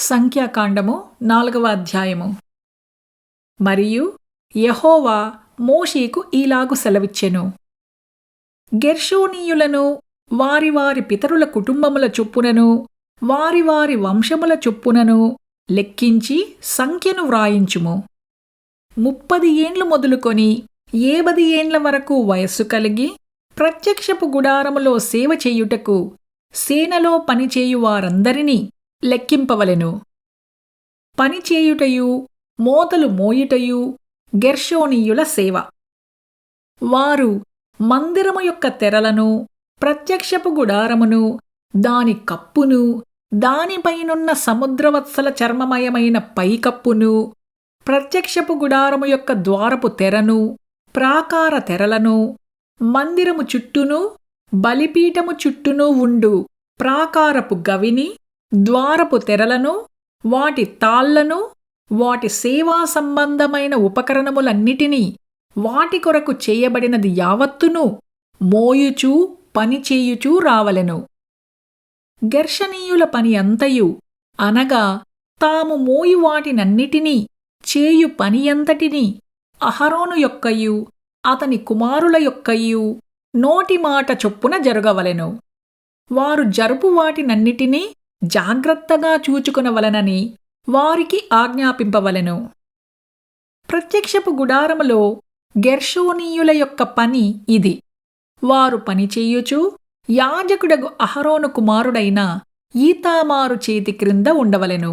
సంఖ్యాకాండము 4వ అధ్యాయము. మరియు యెహోవా మోషేకు ఈలాగు సెలవిచ్చెను. గెర్షోనీయులను వారి వారి పితరుల కుటుంబముల చొప్పునను వారి వారి వంశముల చొప్పునను లెక్కించి సంఖ్యను వ్రాయించుము. 30 ఏండ్లు మొదలుకొని 70 ఏండ్ల వరకు వయస్సు కలిగి ప్రత్యక్షపు గుడారములో సేవ చేయుటకు సేనలో పనిచేయు వారందరినీ లెక్కింపవలెను. పనిచేయుటయు మోతలు మోయుటయు గెర్షోనీయుల సేవ. వారు మందిరము యొక్క తెరలను, ప్రత్యక్షపు గుడారమును, దాని కప్పును, దానిపైనున్న సముద్రవత్సల చర్మమయమైన పైకప్పును, ప్రత్యక్షపు గుడారము యొక్క ద్వారపు తెరను, ప్రాకార తెరలను, మందిరము చుట్టూను బలిపీఠము చుట్టూను ఉండు ప్రాకారపు గవిని, ద్వారపు తెరలను, వాటి తాళ్లను, వాటి సేవా సంబంధమైన ఉపకరణములన్నిటినీ, వాటి కొరకు చేయబడినది యావత్తును మోయుచూ పనిచేయుచూ రావలెను. గెర్షనీయుల పని అంతయు అనగా తాము మోయు వాటినన్నిటినీ చేయు పని అంతటినీ అహరోను యొక్కయు అతని కుమారుల యొక్కయు నోటి మాట చొప్పున జరగవలెను. వారు జరుపు వాటినన్నిటినీ జాగ్రత్తగా చూచుకొనవలెనని వారికి ఆజ్ఞాపింపవలెను. ప్రత్యక్షపు గుడారములో గెర్షోనీయుల యొక్క పని ఇది. వారు పనిచేయుచు యాజకుడగు అహరోను కుమారుడైన ఈతామారు చేతి క్రింద ఉండవలెను.